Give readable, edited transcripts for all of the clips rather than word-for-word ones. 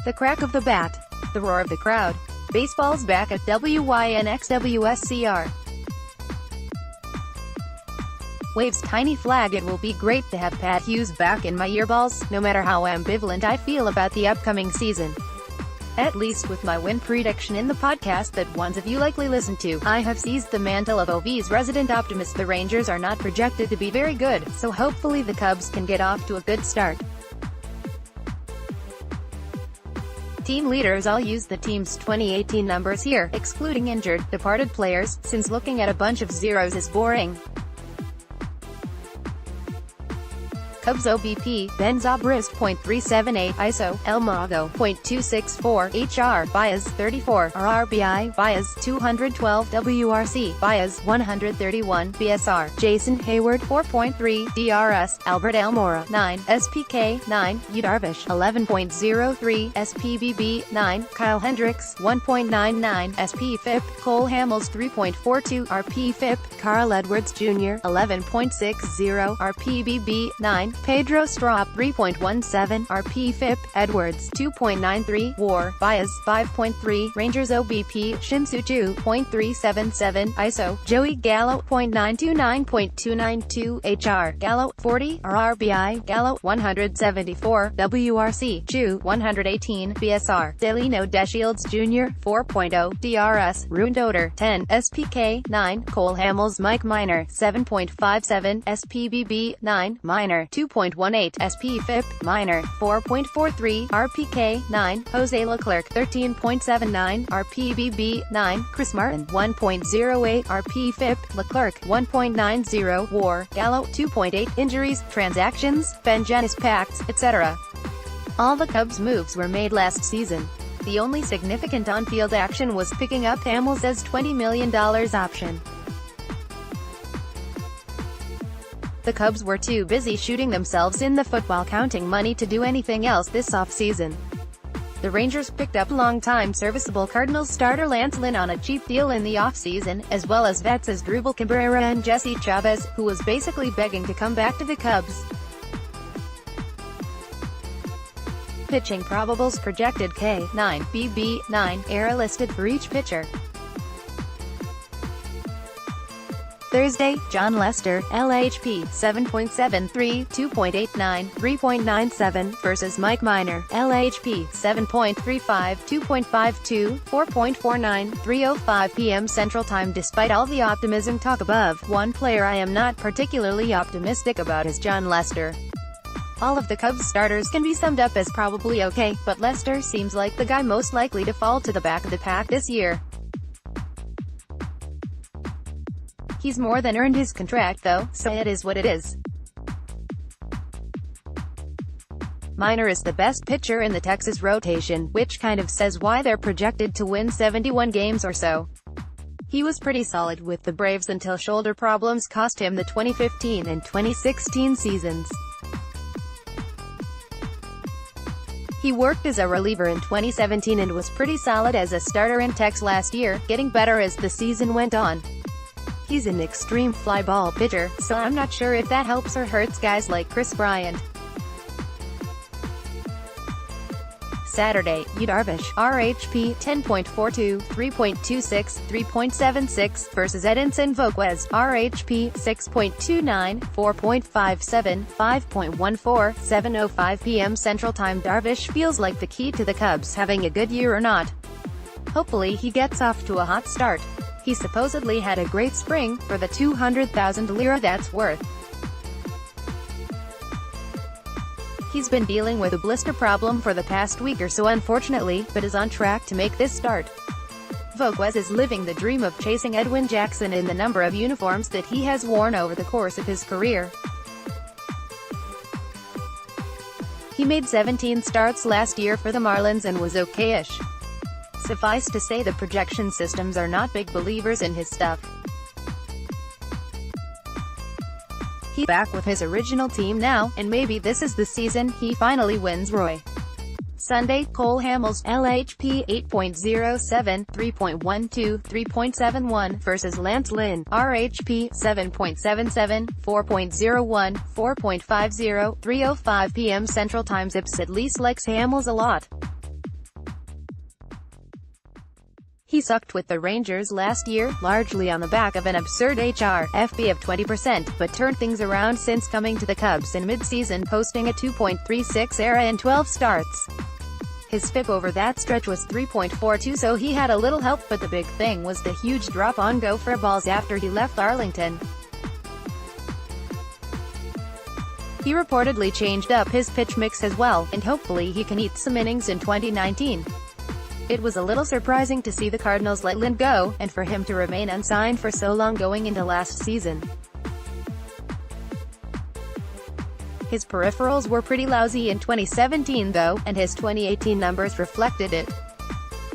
The crack of the bat. The roar of the crowd. Baseball's back at WYNX WSCR. Waves tiny flag. It will be great to have Pat Hughes back in my earballs, no matter how ambivalent I feel about the upcoming season. At least with my win prediction in the podcast that ones of you likely listen to, I have seized the mantle of OV's resident optimist. The Rangers are not projected to be very good, so hopefully the Cubs can get off to a good start. Team leaders. I'll use the team's 2018 numbers here, excluding injured, departed players, since looking at a bunch of zeros is boring. Cubs OBP, Ben Zobrist .378, ISO, El Mago .264, HR, Baez 34, RRBI, Baez 212, WRC, Baez 131, BSR, Jason Hayward 4.3, DRS, Albert Almora 9, SPK 9, Yu Darvish 11.03, SPBB 9, Kyle Hendricks 1.99, SPFIP, Cole Hamels 3.42, RPFIP, Carl Edwards Jr. 11.60, RPBB 9, Pedro Strop 3.17, RPFIP, Edwards 2.93, WAR, Baez 5.3, Rangers OBP, Shin-Soo 0.377, ISO, Joey Gallo .929.292, HR, Gallo 40, RRBI, Gallo 174, WRC, Chu 118, BSR, Delino Deshields Jr. 4.0, DRS, Rundoder 10, SPK 9, Cole Hamels Mike Minor 7.57, SPBB 9, Minor 2.18, SPFIP, Minor 4.43, RPK 9, Jose Leclerc 13.79, RPBB 9, Chris Martin 1.08, RPFIP, Leclerc 1.90, WAR, Gallo 2.8, injuries, transactions, Ben Janis packs, etc. All the Cubs' moves were made last season. The only significant on-field action was picking up Hamels' $20 million option. The Cubs were too busy shooting themselves in the foot while counting money to do anything else this offseason. The Rangers picked up longtime serviceable Cardinals starter Lance Lynn on a cheap deal in the offseason, as well as vets as Drupal Cabrera and Jesse Chavez, who was basically begging to come back to the Cubs. Pitching probables projected K9, BB9, era listed for each pitcher. Thursday, John Lester, LHP, 7.73, 2.89, 3.97, versus Mike Minor, LHP, 7.35, 2.52, 4.49, 3:05 p.m. Central Time. Despite all the optimism talk above, one player I am not particularly optimistic about is John Lester. All of the Cubs starters can be summed up as probably okay, but Lester seems like the guy most likely to fall to the back of the pack this year. He's more than earned his contract though, so it is what it is. Minor is the best pitcher in the Texas rotation, which kind of says why they're projected to win 71 games or so. He was pretty solid with the Braves until shoulder problems cost him the 2015 and 2016 seasons. He worked as a reliever in 2017 and was pretty solid as a starter in Tex last year, getting better as the season went on. He's an extreme fly ball pitcher, so I'm not sure if that helps or hurts guys like Chris Bryant. Saturday, Yu Darvish, RHP, 10.42, 3.26, 3.76, versus Edinson Volquez, RHP, 6.29, 4.57, 5.14, 7:05 p.m. Central Time. Darvish feels like the key to the Cubs having a good year or not. Hopefully he gets off to a hot start. He supposedly had a great spring, for the 200,000 lira that's worth. He's been dealing with a blister problem for the past week or so unfortunately, but is on track to make this start. Volquez is living the dream of chasing Edwin Jackson in the number of uniforms that he has worn over the course of his career. He made 17 starts last year for the Marlins and was okay-ish. Suffice to say the projection systems are not big believers in his stuff. He's back with his original team now, and maybe this is the season he finally wins Roy. Sunday, Cole Hamels, LHP 8.07, 3.12, 3.71, versus Lance Lynn, RHP 7.77, 4.01, 4.50, 3:05 p.m. Central Time. Zips at least likes Hamels a lot. He sucked with the Rangers last year, largely on the back of an absurd HRFB of 20%, but turned things around since coming to the Cubs in mid-season, posting a 2.36 ERA in 12 starts. His FIP over that stretch was 3.42, so he had a little help, but the big thing was the huge drop on go for balls after he left Arlington. He reportedly changed up his pitch mix as well, and hopefully he can eat some innings in 2019. It was a little surprising to see the Cardinals let Lind go, and for him to remain unsigned for so long going into last season. His peripherals were pretty lousy in 2017 though, and his 2018 numbers reflected it.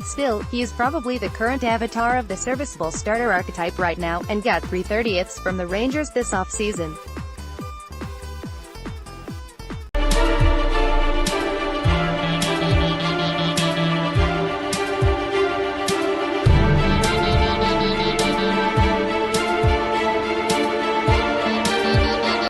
Still, he is probably the current avatar of the serviceable starter archetype right now, and got 3/30ths from the Rangers this offseason.